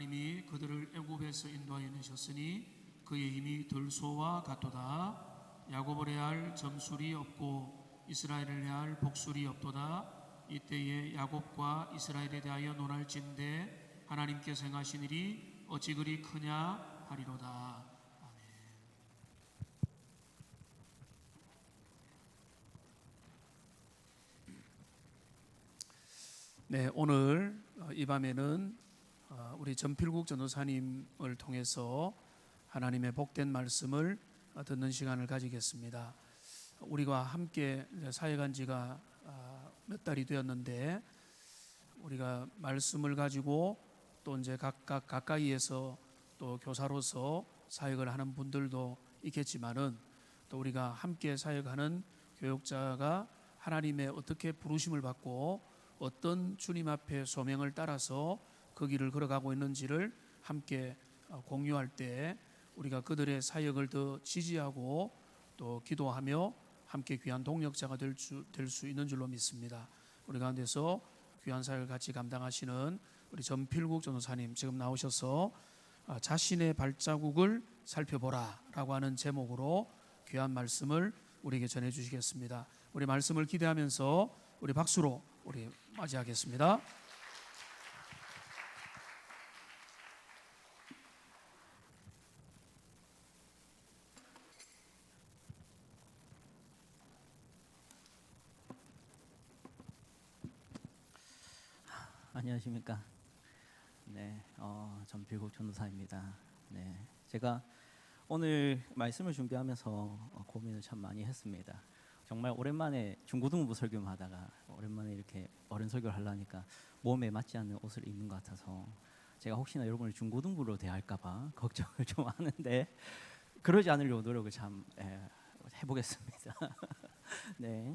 하나님이 그들을 애굽에서 인도하여 내셨으니 그의 힘이 들소와 같도다. 야곱을 해할 점술이 없고 이스라엘을 해할 복술이 없도다. 이때에 야곱과 이스라엘에 대하여 논할진대 하나님께서 행하신 일이 어찌 그리 크냐 하리로다. 아멘. 네, 오늘 이 밤에는 우리 전필국 전도사님을 통해서 하나님의 복된 말씀을 듣는 시간을 가지겠습니다. 우리가 함께 사역한 지가 몇 달이 되었는데 우리가 말씀을 가지고 또 이제 각각 가까이에서 또 교사로서 사역을 하는 분들도 있겠지만은 또 우리가 함께 사역하는 교육자가 하나님의 어떻게 부르심을 받고 어떤 주님 앞에 소명을 따라서 그 길을 걸어가고 있는지를 함께 공유할 때 우리가 그들의 사역을 더 지지하고 또 기도하며 함께 귀한 동력자가 될 수 있는 줄로 믿습니다. 우리 가운데서 귀한 사역을 같이 감당하시는 우리 전필국 전도사님 지금 나오셔서 자신의 발자국을 살펴보라 라고 하는 제목으로 귀한 말씀을 우리에게 전해 주시겠습니다. 우리 말씀을 기대하면서 우리 박수로 우리 맞이하겠습니다. 안녕하십니까? 네, 전필국 전도사입니다. 네, 제가 오늘 말씀을 준비하면서 고민을 참 많이 했습니다. 정말 오랜만에 중고등부 설교만 하다가 오랜만에 이렇게 어른 설교를 하려니까 몸에 맞지 않는 옷을 입는 것 같아서 제가 혹시나 여러분을 중고등부로 대할까봐 걱정을 좀 하는데 그러지 않으려고 노력을 참 해보겠습니다. 네,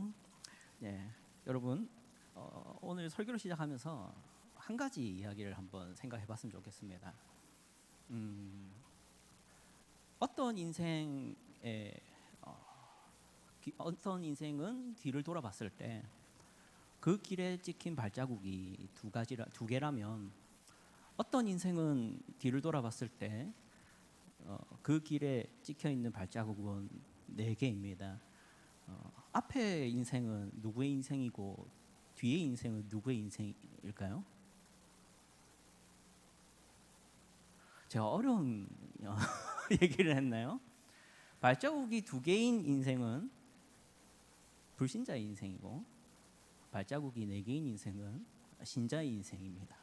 네, 여러분 오늘 설교를 시작하면서 한 가지 이야기를 한번 생각해봤으면 좋겠습니다. 어떤 인생은 뒤를 돌아봤을 때 그 길에 찍힌 발자국이 두 개라면 어떤 인생은 뒤를 돌아봤을 때 그 길에 찍혀 있는 발자국은 4개입니다. 앞의 인생은 누구의 인생이고 뒤의 인생은 누구의 인생일까요? 제가 어려운 얘기를 했나요? 발자국이 2개인 인생은 불신자의 인생이고 발자국이 4개인 인생은 신자의 인생입니다.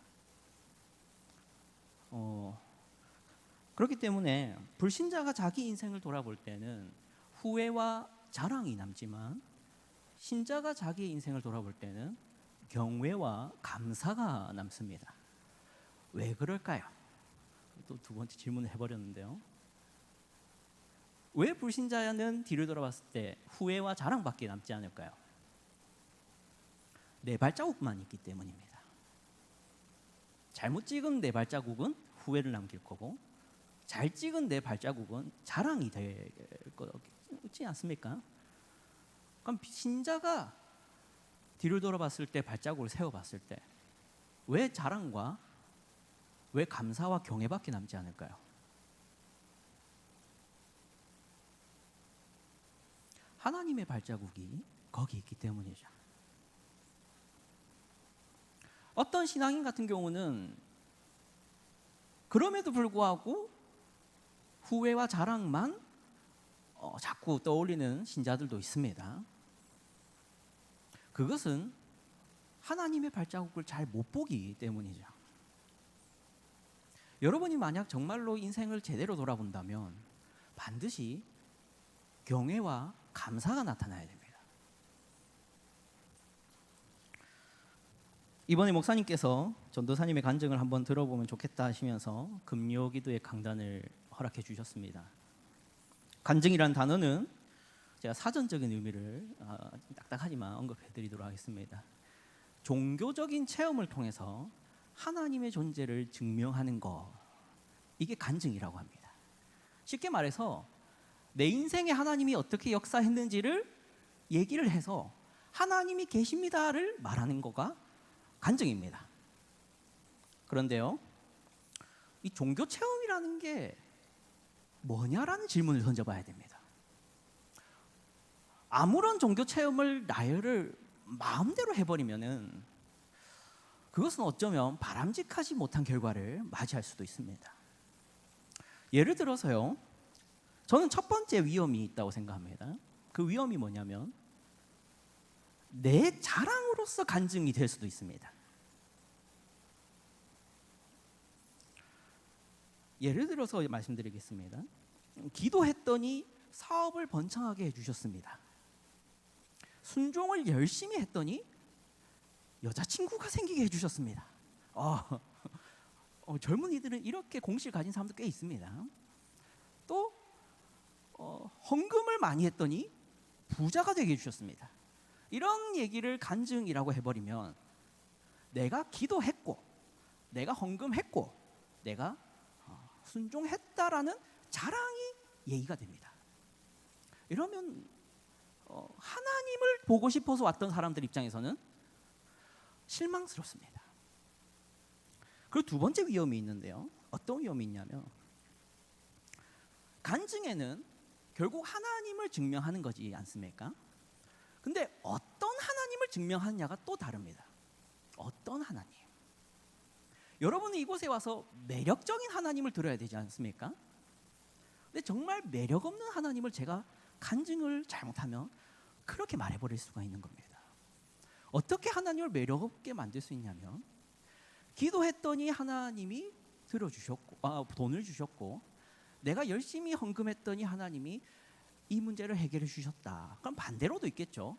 그렇기 때문에 불신자가 자기 인생을 돌아볼 때는 후회와 자랑이 남지만 신자가 자기 인생을 돌아볼 때는 경외와 감사가 남습니다. 왜 그럴까요? 또 2번째 질문을 해버렸는데요. 왜 불신자는 뒤를 돌아봤을 때 후회와 자랑밖에 남지 않을까요? 내 발자국만 있기 때문입니다. 잘못 찍은 내 발자국은 후회를 남길 거고 잘 찍은 내 발자국은 자랑이 될 거지 않습니까? 그럼 신자가 뒤를 돌아봤을 때 발자국을 세워봤을 때 왜 자랑과 왜 감사와 경외밖에 남지 않을까요? 하나님의 발자국이 거기 있기 때문이죠. 어떤 신앙인 같은 경우는 그럼에도 불구하고 후회와 자랑만 자꾸 떠올리는 신자들도 있습니다. 그것은 하나님의 발자국을 잘 못 보기 때문이죠. 여러분이 만약 정말로 인생을 제대로 돌아본다면 반드시 경외와 감사가 나타나야 됩니다. 이번에 목사님께서 전도사님의 간증을 한번 들어보면 좋겠다 하시면서 금요기도의 강단을 허락해 주셨습니다. 간증이란 단어는 제가 사전적인 의미를 딱딱하지만 언급해 드리도록 하겠습니다. 종교적인 체험을 통해서 하나님의 존재를 증명하는 것, 이게 간증이라고 합니다. 쉽게 말해서 내 인생에 하나님이 어떻게 역사했는지를 얘기를 해서 하나님이 계십니다를 말하는 거가 간증입니다. 그런데요, 이 종교 체험이라는 게 뭐냐라는 질문을 던져봐야 됩니다. 아무런 종교 체험을 나열을 마음대로 해버리면은 그것은 어쩌면 바람직하지 못한 결과를 맞이할 수도 있습니다. 예를 들어서요, 저는 첫 번째 위험이 있다고 생각합니다. 그 위험이 뭐냐면 내 자랑으로서 간증이 될 수도 있습니다. 예를 들어서 말씀드리겠습니다. 기도했더니 사업을 번창하게 해주셨습니다. 순종을 열심히 했더니 여자친구가 생기게 해주셨습니다. 젊은이들은 이렇게 공식을 가진 사람도 꽤 있습니다. 또 헌금을 많이 했더니 부자가 되게 해주셨습니다. 이런 얘기를 간증이라고 해버리면 내가 기도했고, 내가 헌금했고, 내가 순종했다라는 자랑이 예의가 됩니다. 이러면 하나님을 보고 싶어서 왔던 사람들 입장에서는 실망스럽습니다. 그리고 두 번째 위험이 있는데요. 어떤 위험이 있냐면 간증에는 결국 하나님을 증명하는 거지 않습니까? 근데 어떤 하나님을 증명하느냐가 또 다릅니다. 어떤 하나님? 여러분이 이곳에 와서 매력적인 하나님을 들어야 되지 않습니까? 근데 정말 매력 없는 하나님을 제가 간증을 잘못하면 그렇게 말해버릴 수가 있는 겁니다. 어떻게 하나님을 매력 없게 만들 수 있냐면 기도했더니 하나님이 들어주셨고, 돈을 주셨고, 내가 열심히 헌금했더니 하나님이 이 문제를 해결해 주셨다. 그럼 반대로도 있겠죠.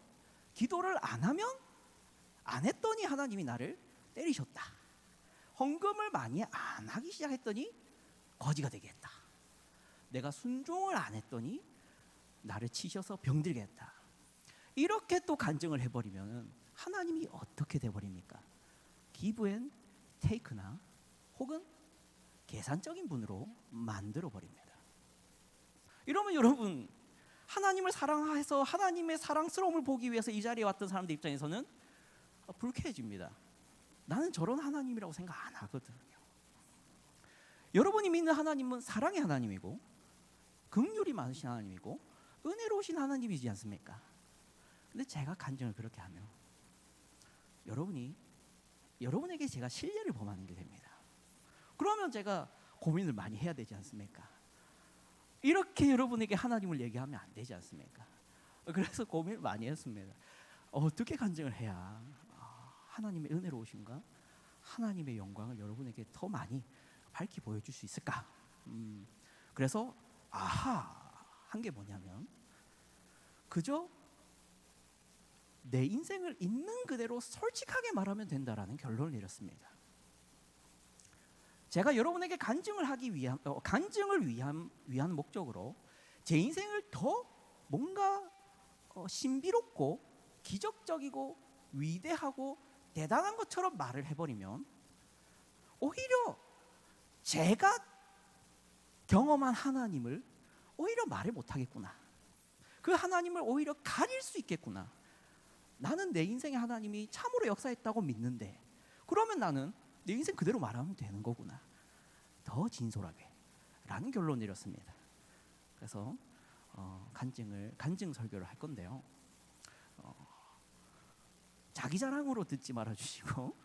기도를 안 했더니 하나님이 나를 때리셨다. 헌금을 많이 안 하기 시작했더니 거지가 되게 했다. 내가 순종을 안 했더니 나를 치셔서 병들게 했다. 이렇게 또 간증을 해버리면 하나님이 어떻게 돼버립니까? 기브 앤 테이크나 혹은 계산적인 분으로 만들어 버립니다. 이러면 여러분, 하나님을 사랑해서 하나님의 사랑스러움을 보기 위해서 이 자리에 왔던 사람들 입장에서는 불쾌해집니다. 나는 저런 하나님이라고 생각 안 하거든요. 여러분이 믿는 하나님은 사랑의 하나님이고 긍휼이 많으신 하나님이고 은혜로우신 하나님이지 않습니까? 근데 제가 간증을 그렇게 하면 여러분에게 제가 신뢰를 범하는 게 됩니다. 그러면 제가 고민을 많이 해야 되지 않습니까? 이렇게 여러분에게 하나님을 얘기하면 안 되지 않습니까? 그래서 고민을 많이 했습니다. 어떻게 간증을 해야 하나님의 은혜로우심과 하나님의 영광을 여러분에게 더 많이 밝히 보여줄 수 있을까? 그래서 한 게 뭐냐면 그저 내 인생을 있는 그대로 솔직하게 말하면 된다라는 결론을 내렸습니다. 제가 여러분에게 간증을 위한 목적으로 제 인생을 더 뭔가 신비롭고 기적적이고 위대하고 대단한 것처럼 말을 해버리면 오히려 제가 경험한 하나님을 오히려 말을 못하겠구나. 그 하나님을 오히려 가릴 수 있겠구나. 나는 내 인생의 하나님이 참으로 역사했다고 믿는데 그러면 나는 내 인생 그대로 말하면 되는 거구나. 더 진솔하게 라는 결론을 내렸습니다. 그래서 간증 설교를 할 건데요. 자기 자랑으로 듣지 말아주시고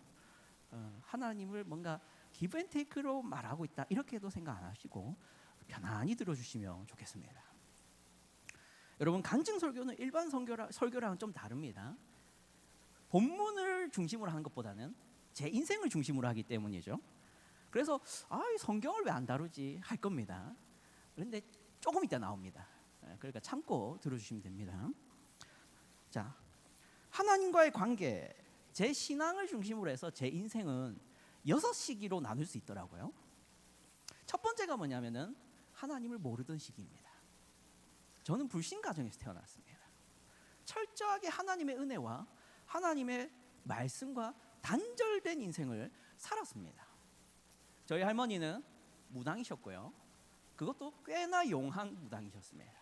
하나님을 뭔가 기브 앤 테이크로 말하고 있다 이렇게도 생각 안 하시고 편안히 들어주시면 좋겠습니다. 여러분, 간증 설교는 일반 설교랑은 좀 다릅니다. 본문을 중심으로 하는 것보다는 제 인생을 중심으로 하기 때문이죠. 그래서 이 성경을 왜 안 다루지 할 겁니다. 그런데 조금 이따 나옵니다. 그러니까 참고 들어주시면 됩니다. 자, 하나님과의 관계, 제 신앙을 중심으로 해서 제 인생은 6시기로 나눌 수 있더라고요. 첫 번째가 뭐냐면은 하나님을 모르던 시기입니다. 저는 불신 가정에서 태어났습니다. 철저하게 하나님의 은혜와 하나님의 말씀과 단절된 인생을 살았습니다. 저희 할머니는 무당이셨고요. 그것도 꽤나 용한 무당이셨습니다.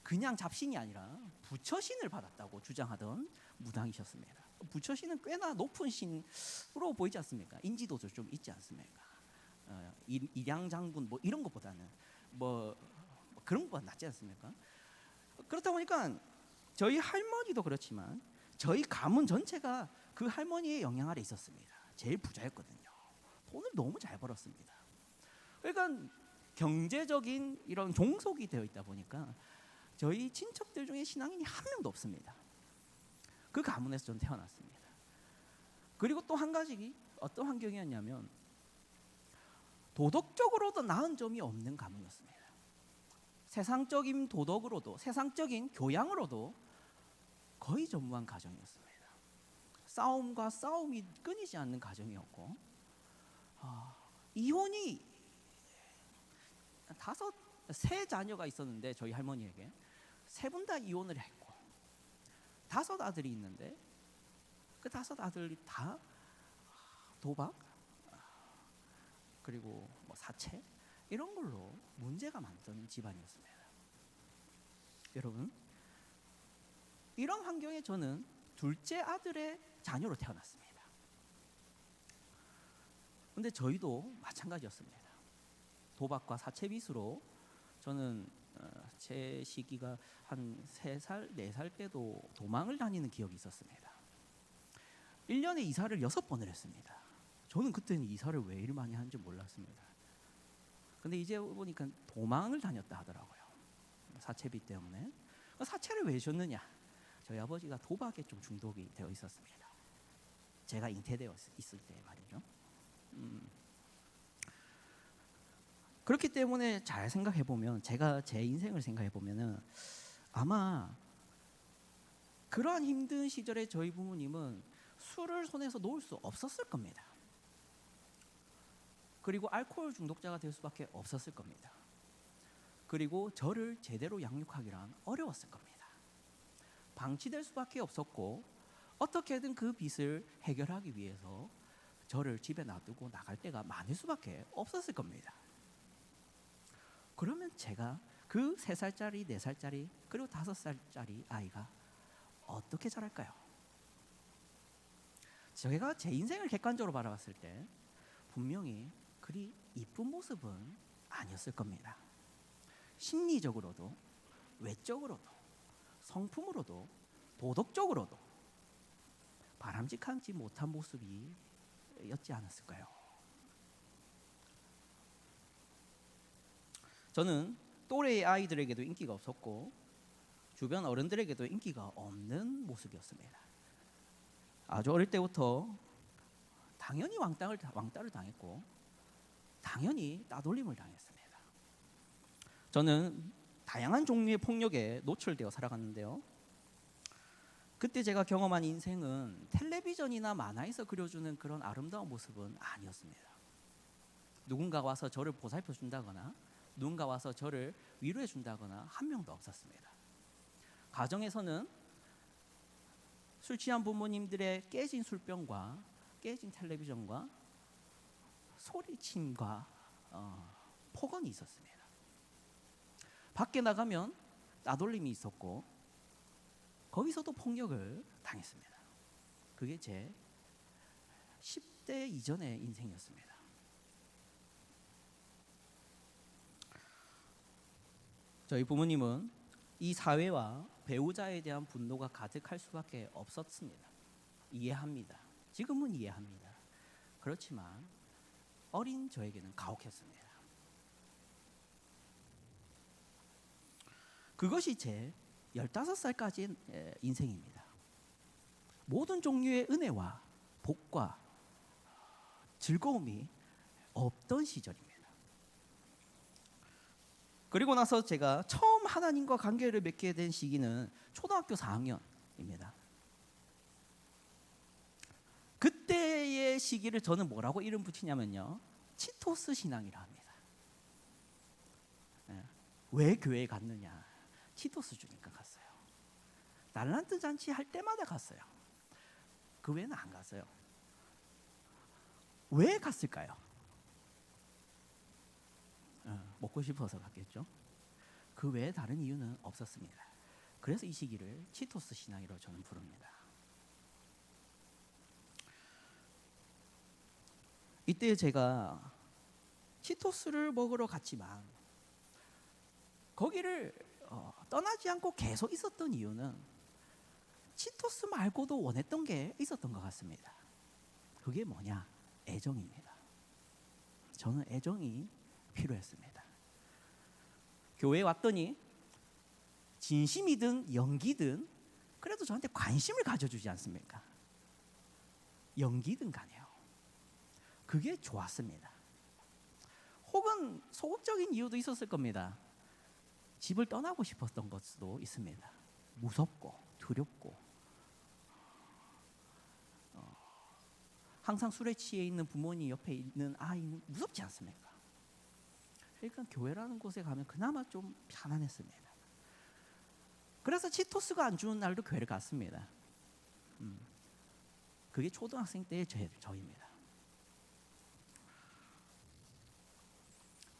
그냥 잡신이 아니라 부처신을 받았다고 주장하던 무당이셨습니다. 부처신은 꽤나 높은 신으로 보이지 않습니까? 인지도도 좀 있지 않습니까? 일양 장군 뭐 이런 것보다는 뭐 그런 것보다 낫지 않습니까? 그렇다 보니까 저희 할머니도 그렇지만 저희 가문 전체가 그 할머니의 영향 아래 있었습니다. 제일 부자였거든요. 돈을 너무 잘 벌었습니다. 그러니까 경제적인 이런 종속이 되어 있다 보니까 저희 친척들 중에 신앙인이 한 명도 없습니다. 그 가문에서 전 태어났습니다. 그리고 또 한 가지 어떤 환경이었냐면 도덕적으로도 나은 점이 없는 가문이었습니다. 세상적인 도덕으로도 세상적인 교양으로도 거의 전무한 가정이었습니다. 싸움과 싸움이 끊이지 않는 가정이었고 이혼이 세 자녀가 있었는데 저희 할머니에게 세 분 다 이혼을 했고 5 아들이 있는데 그 5 아들이 다 도박 그리고 뭐 사채 이런 걸로 문제가 많던 집안이었습니다. 여러분, 이런 환경에 저는 둘째 아들의 자녀로 태어났습니다. 근데 저희도 마찬가지였습니다. 도박과 사채 빚으로 저는 제 시기가 한 3살, 4살 때도 도망을 다니는 기억이 있었습니다. 1년에 이사를 6번을 했습니다. 저는 그때는 이사를 왜 이리 많이 하는지 몰랐습니다. 근데 이제 보니까 도망을 다녔다 하더라고요. 사채빚 때문에. 사채를 왜 졌느냐? 저희 아버지가 도박에 좀 중독이 되어 있었습니다. 제가 잉태되어 있을 때 말이죠. 그렇기 때문에 잘 생각해 보면 제가 제 인생을 생각해 보면은 아마 그러한 힘든 시절에 저희 부모님은 술을 손에서 놓을 수 없었을 겁니다. 그리고 알코올 중독자가 될 수밖에 없었을 겁니다. 그리고 저를 제대로 양육하기란 어려웠을 겁니다. 방치될 수밖에 없었고 어떻게든 그 빚을 해결하기 위해서 저를 집에 놔두고 나갈 때가 많을 수밖에 없었을 겁니다. 그러면 제가 그 3살짜리, 4살짜리 그리고 5살짜리 아이가 어떻게 자랄까요? 제가 제 인생을 객관적으로 바라봤을 때 분명히 그리 이쁜 모습은 아니었을 겁니다. 심리적으로도 외적으로도 성품으로도 도덕적으로도 바람직하지 못한 모습이었지 않았을까요? 저는 또래의 아이들에게도 인기가 없었고 주변 어른들에게도 인기가 없는 모습이었습니다. 아주 어릴 때부터 당연히 왕따를 당했고 당연히 따돌림을 당했습니다. 저는 다양한 종류의 폭력에 노출되어 살아갔는데요. 그때 제가 경험한 인생은 텔레비전이나 만화에서 그려주는 그런 아름다운 모습은 아니었습니다. 누군가 와서 저를 보살펴 준다거나 누군가 와서 저를 위로해 준다거나 한 명도 없었습니다. 가정에서는 술 취한 부모님들의 깨진 술병과 깨진 텔레비전과 소리침과 폭언이 있었습니다. 밖에 나가면 따돌림이 있었고 거기서도 폭력을 당했습니다. 그게 제 10대 이전의 인생이었습니다. 저희 부모님은 이 사회와 배우자에 대한 분노가 가득할 수밖에 없었습니다. 이해합니다. 지금은 이해합니다. 그렇지만 어린 저에게는 가혹했습니다. 그것이 제 15살까지의 인생입니다. 모든 종류의 은혜와 복과 즐거움이 없던 시절입니다. 그리고 나서 제가 처음 하나님과 관계를 맺게 된 시기는 초등학교 4학년입니다. 그때의 시기를 저는 뭐라고 이름 붙이냐면요, 치토스 신앙이라 합니다. 왜 교회에 갔느냐? 치토스 주니까 갔어요. 날란트 잔치 할 때마다 갔어요. 그 외에는 안 갔어요. 왜 갔을까요? 먹고 싶어서 갔겠죠. 그 외에 다른 이유는 없었습니다. 그래서 이 시기를 치토스 신앙이라고 저는 부릅니다. 이때 제가 치토스를 먹으러 갔지만 거기를 떠나지 않고 계속 있었던 이유는 치토스 말고도 원했던 게 있었던 것 같습니다. 그게 뭐냐? 애정입니다. 저는 애정이 필요했습니다. 교회에 왔더니 진심이든 연기든 그래도 저한테 관심을 가져주지 않습니까? 연기든 간에요. 그게 좋았습니다. 혹은 소극적인 이유도 있었을 겁니다. 집을 떠나고 싶었던 것도 있습니다. 무섭고 두렵고 항상 술에 취해 있는 부모님 옆에 있는 아이는 무섭지 않습니까? 그러니까 교회라는 곳에 가면 그나마 좀 편안했습니다. 그래서 치토스가 안 주는 날도 교회를 갔습니다. 그게 초등학생 때의 저입니다.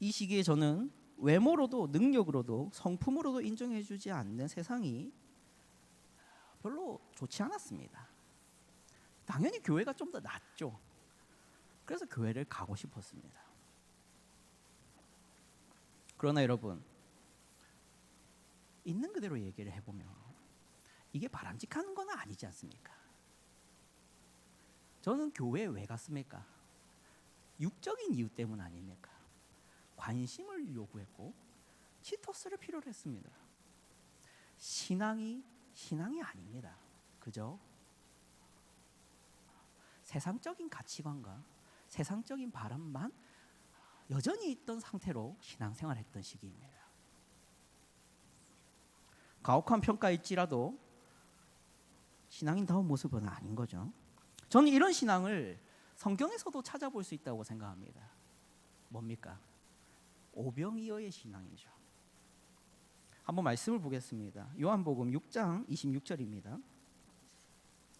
이 시기에 저는 외모로도 능력으로도 성품으로도 인정해주지 않는 세상이 별로 좋지 않았습니다. 당연히 교회가 좀 더 낫죠. 그래서 교회를 가고 싶었습니다. 그러나 여러분, 있는 그대로 얘기를 해보면 이게 바람직한 건 아니지 않습니까? 저는 교회에 왜 갔습니까? 육적인 이유 때문 아닙니까? 관심을 요구했고 치토스를 필요로 했습니다. 신앙이 아닙니다. 그죠? 세상적인 가치관과 세상적인 바람만 여전히 있던 상태로 신앙생활했던 시기입니다. 가혹한 평가일지라도 신앙인다운 모습은 아닌 거죠. 저는 이런 신앙을 성경에서도 찾아볼 수 있다고 생각합니다. 뭡니까? 오병이어의 신앙이죠. 한번 말씀을 보겠습니다. 요한복음 6장 26절입니다.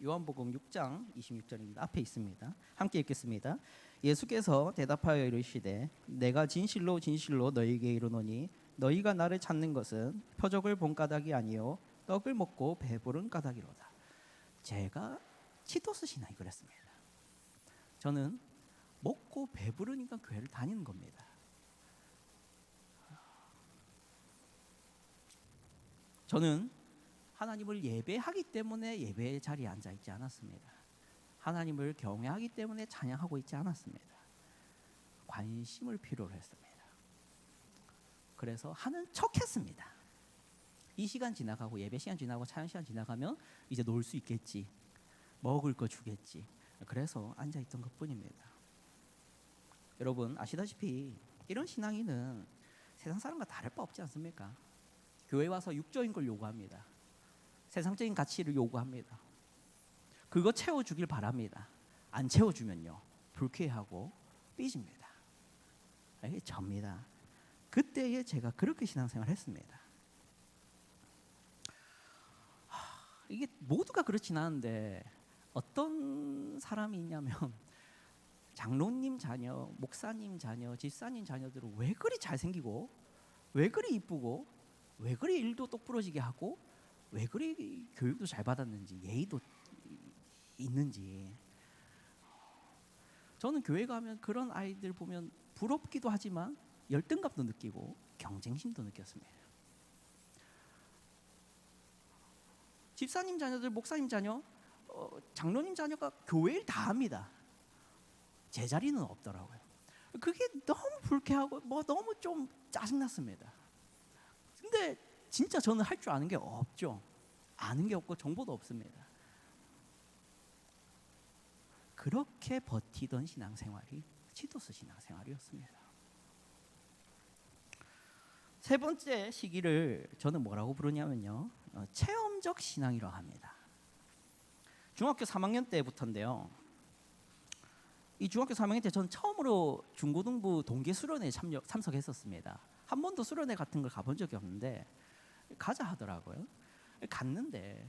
요한복음 6장 26절입니다. 앞에 있습니다. 함께 읽겠습니다. 예수께서 대답하여 이르시되 내가 진실로 진실로 너희에게 이르노니 너희가 나를 찾는 것은 표적을 본 까닭이 아니요 떡을 먹고 배부른 까닭이로다. 제가 치토스 신앙이 그랬습니다. 저는 먹고 배부르니까 교회를 다니는 겁니다. 저는 하나님을 예배하기 때문에 예배의 자리에 앉아 있지 않았습니다. 하나님을 경외하기 때문에 찬양하고 있지 않았습니다. 관심을 필요로 했습니다. 그래서 하는 척했습니다. 이 시간 지나가고 예배 시간 지나고 찬양 시간 지나가면 이제 놀 수 있겠지, 먹을 거 주겠지. 그래서 앉아 있던 것뿐입니다. 여러분 아시다시피 이런 신앙인은 세상 사람과 다를 바 없지 않습니까? 교회 와서 육적인 걸 요구합니다. 세상적인 가치를 요구합니다. 그거 채워주길 바랍니다. 안 채워주면요 불쾌하고 삐집니다. 이게 접니다. 그때에 제가 그렇게 신앙생활을 했습니다. 이게 모두가 그렇진 않은데 어떤 사람이 있냐면 장로님 자녀, 목사님 자녀, 집사님 자녀들은 왜 그리 잘생기고 왜 그리 이쁘고 왜 그리 일도 똑부러지게 하고 왜 그리 교육도 잘 받았는지 예의도 있는지. 저는 교회 가면 그런 아이들 보면 부럽기도 하지만 열등감도 느끼고 경쟁심도 느꼈습니다. 집사님 자녀들, 목사님 자녀, 장로님 자녀가 교회 일 다 합니다. 제자리는 없더라고요. 그게 너무 불쾌하고 너무 좀 짜증났습니다. 근데 진짜 저는 할 줄 아는 게 없죠. 아는 게 없고 정보도 없습니다. 그렇게 버티던 신앙생활이 치토스 신앙생활이었습니다. 세 번째 시기를 저는 뭐라고 부르냐면요, 체험적 신앙이라고 합니다. 중학교 3학년 때부터인데요. 이 중학교 3학년 때 저는 처음으로 중고등부 동계 수련회에 참석했었습니다. 한 번도 수련회 같은 걸 가본 적이 없는데 가자 하더라고요. 갔는데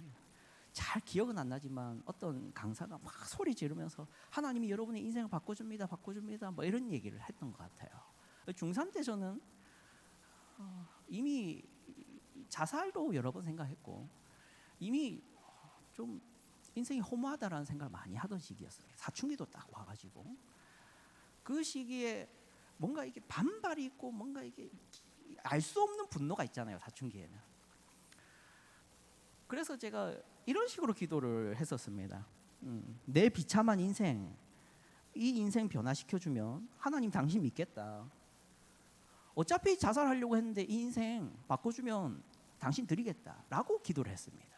잘 기억은 안 나지만 어떤 강사가 막 소리 지르면서 하나님이 여러분의 인생을 바꿔줍니다, 바꿔줍니다, 뭐 이런 얘기를 했던 것 같아요. 중3 때 저는 이미 자살도 여러 번 생각했고 이미 좀 인생이 허무하다라는 생각을 많이 하던 시기였어요. 사춘기도 딱 와가지고 그 시기에 뭔가 이게 반발이 있고 뭔가 이게 알 수 없는 분노가 있잖아요, 사춘기에는. 그래서 제가 이런 식으로 기도를 했었습니다. 내 비참한 인생, 이 인생 변화시켜주면 하나님 당신 믿겠다. 어차피 자살하려고 했는데 이 인생 바꿔주면 당신 드리겠다라고 기도를 했습니다.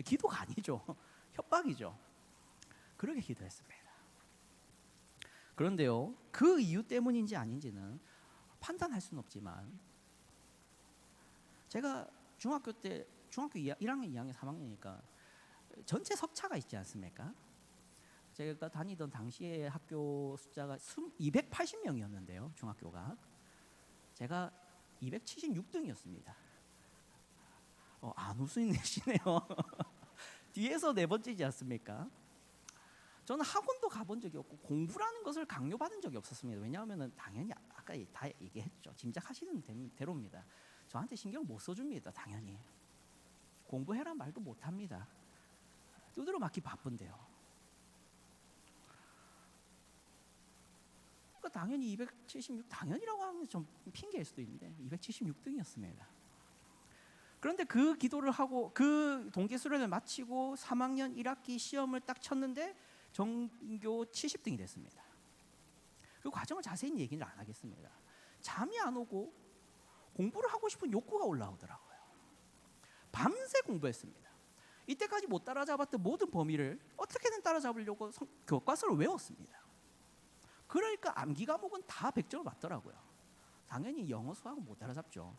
기도가 아니죠. 협박이죠. 그렇게 기도했습니다. 그런데요, 그 이유 때문인지 아닌지는 판단할 수는 없지만, 제가 중학교 1학년, 2학년, 3학년이니까 전체 석차가 있지 않습니까? 제가 다니던 당시에 학교 숫자가 280명이었는데요, 중학교가. 제가 276등이었습니다. 안 웃으시네요. 뒤에서 네 번째지 않습니까? 저는 학원도 가본 적이 없고 공부라는 것을 강요받은 적이 없었습니다. 왜냐하면 당연히 아까 다 얘기했죠. 짐작하시는 대로입니다. 저한테 신경 못 써줍니다. 당연히. 공부해라 말도 못합니다. 두드려 맞기 바쁜데요. 그러니까 당연히 276, 당연히라고 하면 좀 핑계일 수도 있는데 276등이었습니다. 그런데 그 기도를 하고 그 동계수련을 마치고 3학년 1학기 시험을 딱 쳤는데 전교 70등이 됐습니다. 그 과정을 자세히 얘기는 안 하겠습니다. 잠이 안 오고 공부를 하고 싶은 욕구가 올라오더라고요. 밤새 공부했습니다. 이때까지 못 따라잡았던 모든 범위를 어떻게든 따라잡으려고 교과서를 외웠습니다. 그러니까 암기 과목은 다 100점을 맞더라고요. 당연히 영어, 수학은 못 따라잡죠.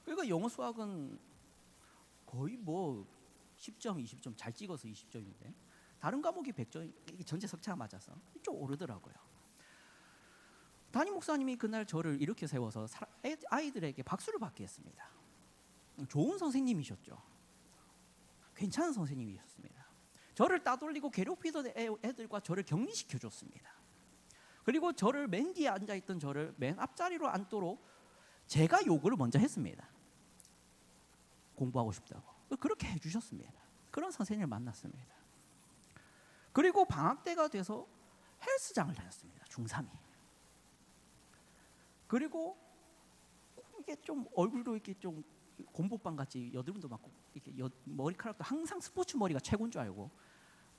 그러니까 영어, 수학은 거의 뭐 10점, 20점 잘 찍어서 20점인데 다른 과목이 100점, 전체 석차가 맞아서 좀 오르더라고요. 담임 목사님이 그날 저를 이렇게 세워서 아이들에게 박수를 받게 했습니다. 좋은 선생님이셨죠. 괜찮은 선생님이셨습니다. 저를 따돌리고 괴롭히던 애들과 저를 격리시켜 줬습니다. 그리고 저를 맨 뒤에 앉아있던 저를 맨 앞자리로 앉도록 제가 요구를 먼저 했습니다. 공부하고 싶다고. 그렇게 해주셨습니다. 그런 선생님을 만났습니다. 그리고 방학 때가 돼서 헬스장을 다녔습니다. 중3이. 그리고 이게 좀 얼굴도 이렇게 좀 곰보빵 같이 여드름도 많고 이렇게 머리카락도 항상 스포츠 머리가 최고인 줄 알고.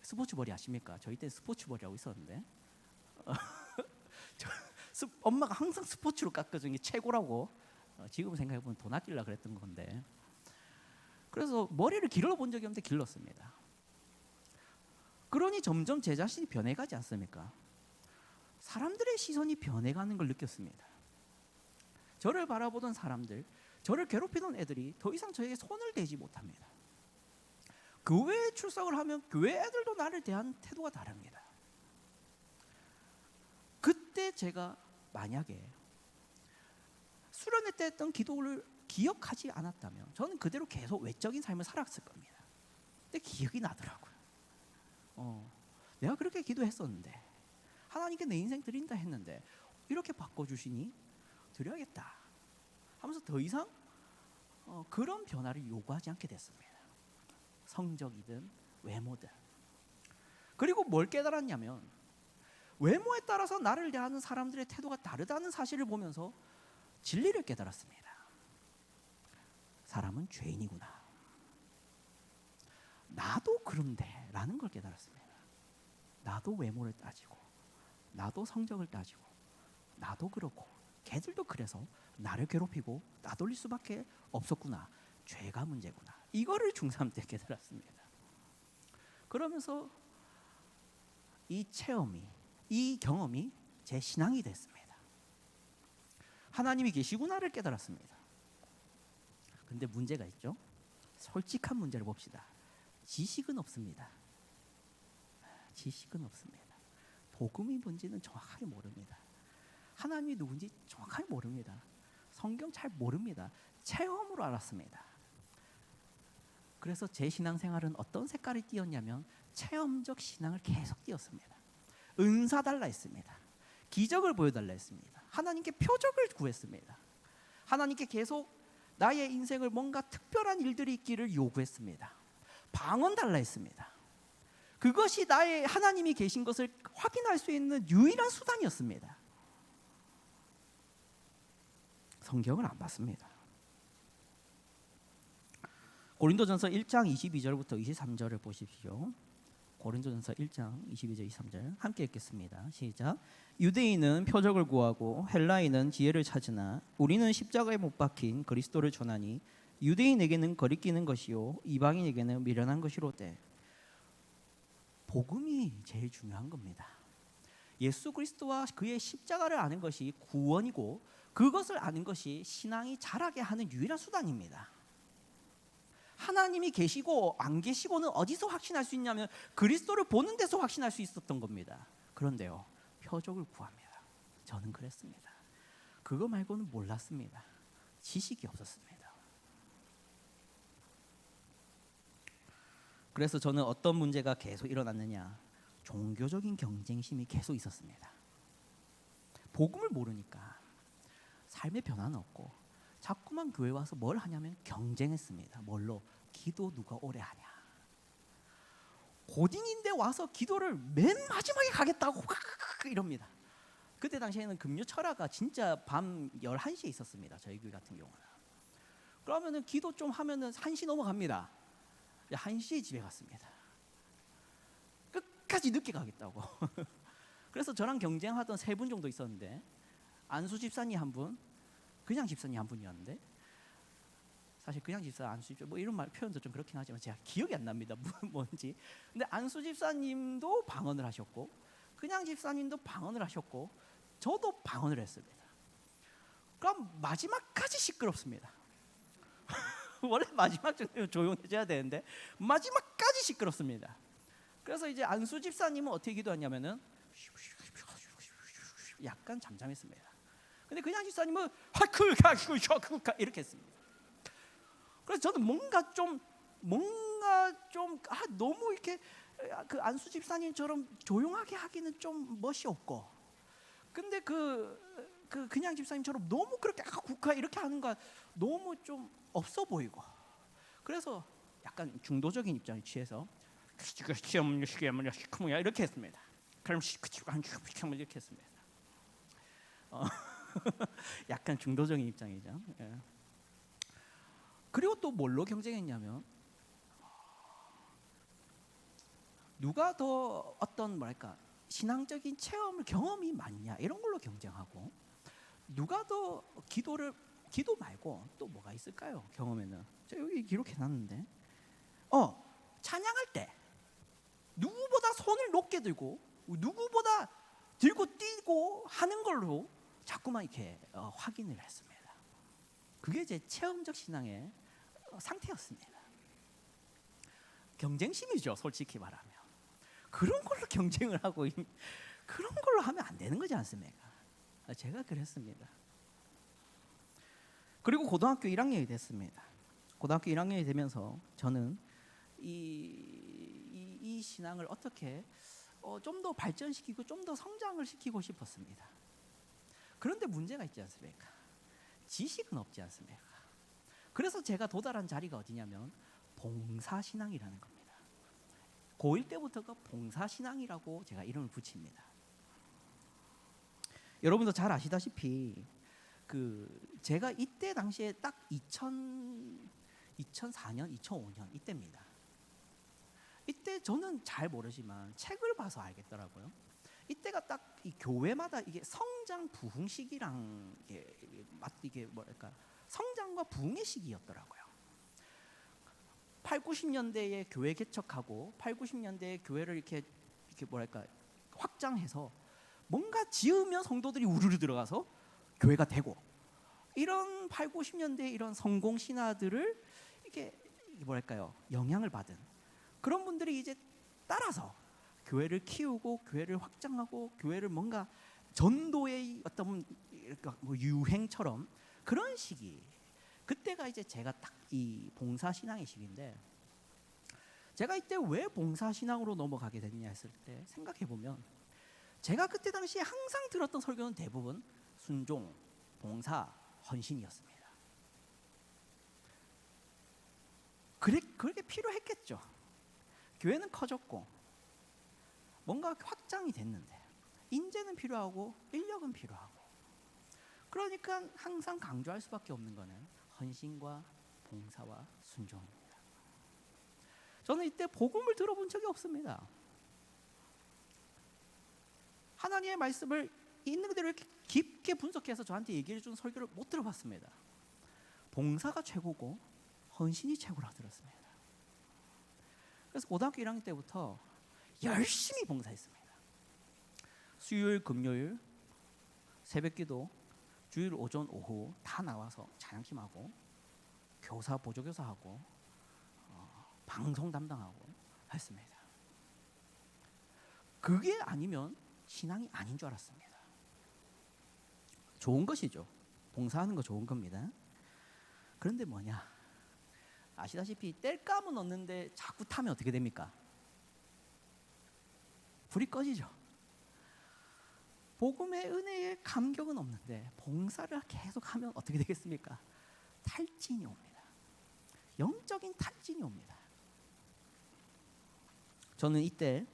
스포츠 머리 아십니까? 저희 때 스포츠 머리라고 있었는데 엄마가 항상 스포츠로 깎아준 게 최고라고. 지금 생각해보면 돈 아끼려고 그랬던 건데. 그래서 머리를 길러본 적이 없는데 길렀습니다. 그러니 점점 제 자신이 변해가지 않습니까? 사람들의 시선이 변해가는 걸 느꼈습니다. 저를 바라보던 사람들, 저를 괴롭히던 애들이 더 이상 저에게 손을 대지 못합니다. 교회에 출석을 하면 교회 애들도 나를 대한 태도가 다릅니다. 그때 제가 만약에 수련회 때 했던 기도를 기억하지 않았다면 저는 그대로 계속 외적인 삶을 살았을 겁니다. 근데 기억이 나더라고요. 내가 그렇게 기도했었는데 하나님께 내 인생 드린다 했는데 이렇게 바꿔주시니 드려야겠다 하면서 더 이상 그런 변화를 요구하지 않게 됐습니다. 성적이든 외모든. 그리고 뭘 깨달았냐면 외모에 따라서 나를 대하는 사람들의 태도가 다르다는 사실을 보면서 진리를 깨달았습니다. 사람은 죄인이구나. 나도 그런데 라는 걸 깨달았습니다. 나도 외모를 따지고 나도 성적을 따지고 나도 그렇고 걔들도 그래서 나를 괴롭히고 따돌릴 수밖에 없었구나. 죄가 문제구나. 이거를 중3 때 깨달았습니다. 그러면서 이 체험이, 이 경험이 제 신앙이 됐습니다. 하나님이 계시구나를 깨달았습니다. 근데 문제가 있죠. 솔직한 문제를 봅시다. 지식은 없습니다. 지식은 없습니다. 복음이 뭔지는 정확하게 모릅니다. 하나님이 누군지 정확하게 모릅니다. 성경 잘 모릅니다. 체험으로 알았습니다. 그래서 제 신앙생활은 어떤 색깔이 띄었냐면 체험적 신앙을 계속 띄었습니다. 은사 달라 했습니다. 기적을 보여달라 했습니다. 하나님께 표적을 구했습니다. 하나님께 계속 나의 인생을 뭔가 특별한 일들이 있기를 요구했습니다. 방언 달라 했습니다. 그것이 나의 하나님이 계신 것을 확인할 수 있는 유일한 수단이었습니다. 성경을 안 봤습니다. 고린도전서 1장 22절부터 23절을 보십시오. 고린도전서 1장 22절 23절 함께 읽겠습니다. 시작. 유대인은 표적을 구하고 헬라인은 지혜를 찾으나 우리는 십자가에 못 박힌 그리스도를 전하니 유대인에게는 거리끼는 것이요 이방인에게는 미련한 것이로되. 복음이 제일 중요한 겁니다. 예수 그리스도와 그의 십자가를 아는 것이 구원이고 그것을 아는 것이 신앙이 자라게 하는 유일한 수단입니다. 하나님이 계시고 안 계시고는 어디서 확신할 수 있냐면 그리스도를 보는 데서 확신할 수 있었던 겁니다. 그런데요, 표적을 구합니다. 저는 그랬습니다. 그거 말고는 몰랐습니다. 지식이 없었습니다. 그래서 저는 어떤 문제가 계속 일어났느냐, 종교적인 경쟁심이 계속 있었습니다. 복음을 모르니까 삶의 변화는 없고 자꾸만 교회 와서 뭘 하냐면 경쟁했습니다. 뭘로? 기도 누가 오래 하냐. 고딩인데 와서 기도를 맨 마지막에 가겠다고 이럽니다. 그때 당시에는 금요 철화가 진짜 밤 11시에 있었습니다. 저희 교회 같은 경우는. 그러면은 기도 좀 하면은 1시 넘어갑니다. 1시에 집에 갔습니다. 끝까지 늦게 가겠다고. 그래서 저랑 경쟁하던 3분 정도 있었는데, 안수 집사님 한 분, 그냥 집사님 한 분이었는데, 사실 그냥 집사, 안수 집사 뭐 이런 말 표현도 좀 그렇긴 하지만 제가 기억이 안 납니다. 뭔지. 근데 안수 집사님도 방언을 하셨고, 그냥 집사님도 방언을 하셨고, 저도 방언을 했습니다. 그럼 마지막까지 시끄럽습니다. 원래 마지막 정도 조용해져야 되는데 마지막까지 시끄럽습니다. 그래서 이제 안수 집사님은 어떻게 기도하냐면은 약간 잠잠했습니다. 근데 그냥 집사님은 이렇게 했습니다. 그래서 저는 뭔가 좀 너무 이렇게 그 안수 집사님처럼 조용하게 하기는 좀 멋이 없고, 근데 그냥 집사님처럼 너무 그렇게 국화 이렇게 하는 거 너무 좀 없어 보이고, 그래서 약간 중도적인 입장에 취해서 이렇게 했습니다. 그럼 이렇게 했습니다. 약간 중도적인 입장이죠. 예. 그리고 또 뭘로 경쟁했냐면, 누가 더 어떤 뭐랄까 신앙적인 체험을 경험이 많냐 이런 걸로 경쟁하고, 누가 더 기도 말고 또 뭐가 있을까요? 경험에는 제가 여기 기록해놨는데, 찬양할 때 누구보다 손을 높게 들고 누구보다 들고 뛰고 하는 걸로 자꾸만 이렇게 확인을 했습니다. 그게 제 체험적 신앙의 상태였습니다. 경쟁심이죠, 솔직히 말하면. 그런 걸로 경쟁을 하고 그런 걸로 하면 안 되는 거지 않습니까? 제가 그랬습니다. 그리고 고등학교 1학년이 됐습니다. 고등학교 1학년이 되면서 저는 이 신앙을 어떻게 좀 더 발전시키고 좀 더 성장을 시키고 싶었습니다. 그런데 문제가 있지 않습니까? 지식은 없지 않습니까? 그래서 제가 도달한 자리가 어디냐면 봉사신앙이라는 겁니다. 고1 때부터가 봉사신앙이라고 제가 이름을 붙입니다. 여러분도 잘 아시다시피 제가 이때 당시에 딱 2004년, 2005년 이때입니다. 이때 저는 잘 모르지만 책을 봐서 알겠더라고요. 이때가 딱 이 교회마다 이게 성장 부흥 시기랑 이게 뭐랄까 성장과 부흥의 시기였더라고요. 8, 90년대에 교회 개척하고 8, 90년대에 교회를 이렇게 뭐랄까 확장해서 뭔가 지으면 성도들이 우르르 들어가서 교회가 되고, 이런 8, 90년대 이런 성공 신화들을 이게 뭐랄까요 영향을 받은 그런 분들이 이제 따라서 교회를 키우고 교회를 확장하고 교회를 뭔가 전도의 어떤 뭐 유행처럼 그런 시기, 그때가 이제 제가 딱 이 봉사신앙의 시기인데, 제가 이때 왜 봉사신앙으로 넘어가게 됐냐 했을 때 생각해 보면, 제가 그때 당시에 항상 들었던 설교는 대부분 순종, 봉사, 헌신이었습니다. 그렇게 필요했겠죠. 교회는 커졌고 뭔가 확장이 됐는데 인재는 필요하고 인력은 필요하고, 그러니까 항상 강조할 수밖에 없는 거는 헌신과 봉사와 순종입니다. 저는 이때 복음을 들어본 적이 없습니다. 하나님의 말씀을 있는 그대로 이렇게 깊게 분석해서 저한테 얘기해 준 설교를 못 들어봤습니다. 봉사가 최고고 헌신이 최고라고 들었습니다. 그래서 고등학교 1학년 때부터 열심히 봉사했습니다. 수요일, 금요일, 새벽기도, 주일 오전, 오후 다 나와서 찬양팀하고 교사, 보조교사하고 방송 담당하고 했습니다. 그게 아니면 신앙이 아닌 줄 알았습니다. 좋은 것이죠. 봉사하는 거 좋은 겁니다. 그런데 뭐냐? 아시다시피 땔감은 없는데 자꾸 타면 어떻게 됩니까? 불이 꺼지죠. 복음의 은혜의 감격은 없는데 봉사를 계속하면 어떻게 되겠습니까? 탈진이 옵니다. 영적인 탈진이 옵니다. 저는 이때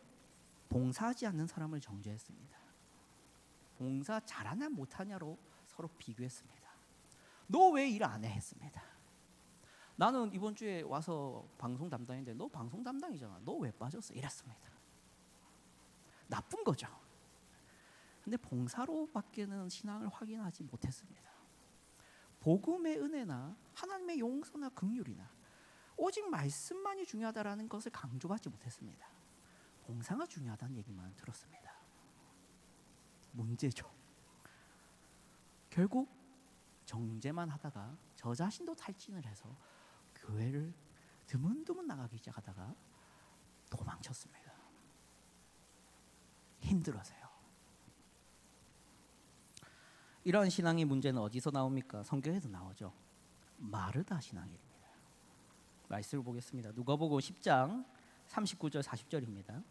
봉사하지 않는 사람을 정죄했습니다. 봉사 잘하냐 못하냐로 서로 비교했습니다. 너 왜 일 안 해? 했습니다. 나는 이번 주에 와서 방송 담당인데 너 방송 담당이잖아. 너 왜 빠졌어? 이랬습니다. 나쁜 거죠. 근데 봉사로밖에는 신앙을 확인하지 못했습니다. 복음의 은혜나 하나님의 용서나 긍휼이나 오직 말씀만이 중요하다라는 것을 강조받지 못했습니다. 봉사가 중요하다는 얘기만 들었습니다. 문제죠. 결국 정죄만 하다가 저 자신도 탈진을 해서 교회를 드문드문 나가기 시작하다가 도망쳤습니다. 힘들어서요. 이런 신앙의 문제는 어디서 나옵니까? 성경에도 나오죠. 마르다 신앙입니다. 말씀을 보겠습니다. 누가복음 10장 39절 40절입니다.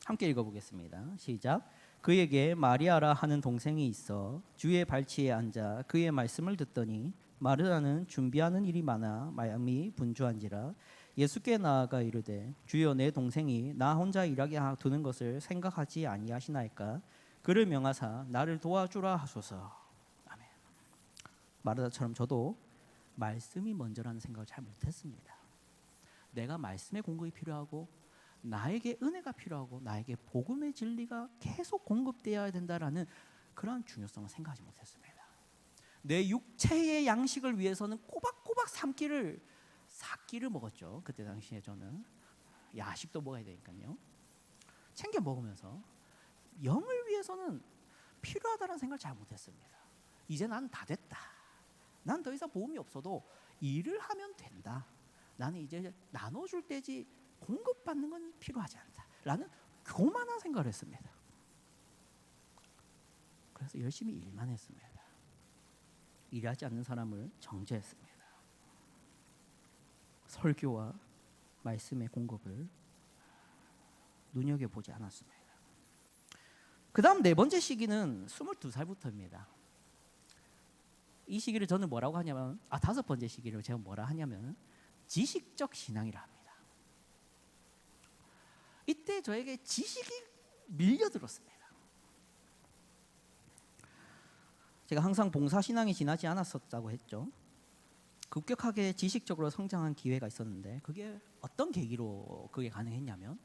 함께 읽어보겠습니다. 시작. 그에게 마리아라 하는 동생이 있어 주의 발치에 앉아 그의 말씀을 듣더니 마르다는 준비하는 일이 많아 마음이 분주한지라 예수께 나아가 이르되 주여 내 동생이 나 혼자 일하게 두는 것을 생각하지 아니하시나이까 그를 명하사 나를 도와주라 하소서. 아멘. 마르다처럼 저도 말씀이 먼저라는 생각을 잘 못했습니다. 내가 말씀의 공급이 필요하고 나에게 은혜가 필요하고 나에게 복음의 진리가 계속 공급되어야 된다라는 그런 중요성을 생각하지 못했습니다. 내 육체의 양식을 위해서는 꼬박꼬박 4끼를 먹었죠. 그때 당시에 저는 야식도 먹어야 되니까요. 챙겨 먹으면서 영을 위해서는 필요하다는 생각을 잘 못했습니다. 이제 난 다 됐다. 난 더 이상 보험이 없어도 일을 하면 된다. 나는 이제 나눠줄 때지 공급받는 건 필요하지 않다 라는 교만한 생각을 했습니다. 그래서 열심히 일만 했습니다. 일하지 않는 사람을 정죄했습니다. 설교와 말씀의 공급을 눈여겨보지 않았습니다. 그 다음 네 번째 시기는 22살부터입니다. 이 시기를 저는 뭐라고 하냐면 다섯 번째 시기를 제가 뭐라 하냐면 지식적 신앙이라 합니다. 이때 저에게 지식이 밀려들었습니다. 제가 항상 봉사신앙이 지나지 않았었다고 했죠. 급격하게 지식적으로 성장한 기회가 있었는데 그게 어떤 계기로 그게 가능했냐면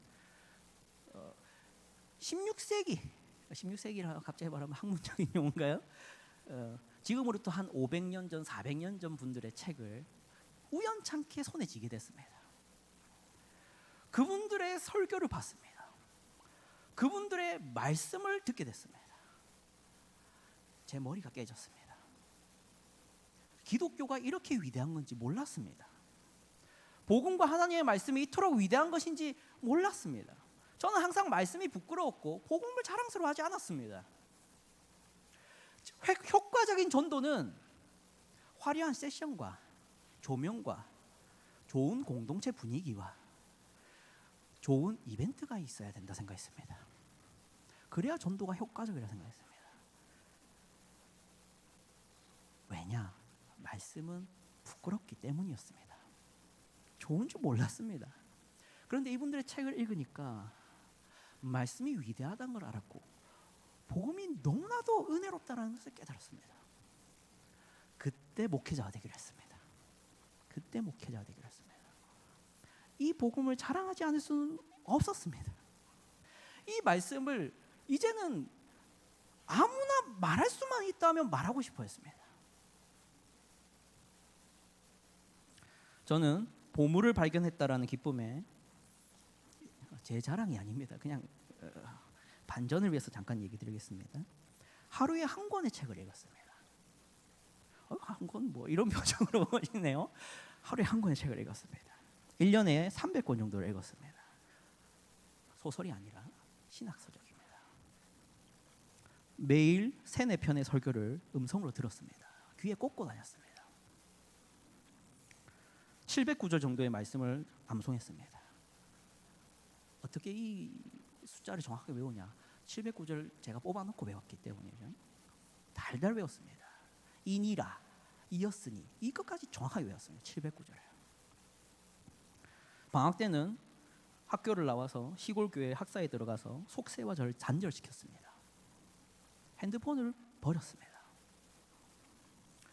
16세기라 갑자기 말하면 학문적인 용어인가요? 지금으로부터 한 500년 전, 400년 전 분들의 책을 우연찮게 손에 쥐게 됐습니다. 그분들의 설교를 봤습니다. 그분들의 말씀을 듣게 됐습니다. 제 머리가 깨졌습니다. 기독교가 이렇게 위대한 건지 몰랐습니다. 복음과 하나님의 말씀이 이토록 위대한 것인지 몰랐습니다. 저는 항상 말씀이 부끄러웠고 복음을 자랑스러워하지 않았습니다. 효과적인 전도는 화려한 세션과 조명과 좋은 공동체 분위기와 좋은 이벤트가 있어야 된다 생각했습니다. 그래야 전도가 효과적이라 생각했습니다. 왜냐? 말씀은 부끄럽기 때문이었습니다. 좋은 줄 몰랐습니다. 그런데 이분들의 책을 읽으니까 말씀이 위대하다는 걸 알았고 복음이 너무나도 은혜롭다는 것을 깨달았습니다. 그때 목회자가 되기로 했습니다. 그때 목회자가 되기로 했습니다. 이 복음을 자랑하지 않을 수는 없었습니다. 이 말씀을 이제는 아무나 말할 수만 있다면 말하고 싶어 했습니다. 저는 보물을 발견했다라는 기쁨에, 제 자랑이 아닙니다. 그냥 반전을 위해서 잠깐 얘기 드리겠습니다. 하루에 한 권의 책을 읽었습니다. 한 권 뭐 이런 표정으로 보시네요. 하루에 한 권의 책을 읽었습니다. 1년에 300권 정도를 읽었습니다. 소설이 아니라 신학서적입니다. 매일 3-4편의 설교를 음성으로 들었습니다. 귀에 꽂고 다녔습니다. 700구절 정도의 말씀을 암송했습니다. 어떻게 이 숫자를 정확하게 외우냐? 700구절 제가 뽑아놓고 외웠기 때문이죠. 달달 외웠습니다. 이니라, 이었으니, 이것까지 정확하게 외웠습니다. 700구절. 방학 때는 학교를 나와서 시골 교회 학사에 들어가서 속세와 절 단절시켰습니다. 핸드폰을 버렸습니다.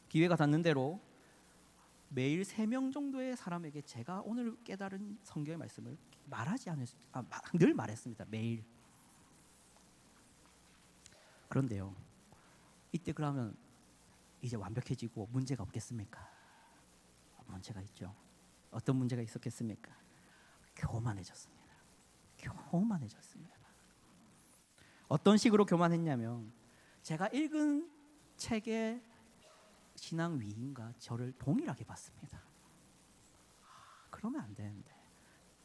기회가 닿는 대로 매일 3명 정도의 사람에게 제가 오늘 깨달은 성경의 말씀을 늘 말했습니다. 매일. 그런데요, 이때 그러면 이제 완벽해지고 문제가 없겠습니까? 문제가 있죠. 어떤 문제가 있었겠습니까? 교만해졌습니다. 교만해졌습니다. 어떤 식으로 교만했냐면, 제가 읽은 책의 신앙 위인과 저를 동일하게 봤습니다. 그러면 안 되는데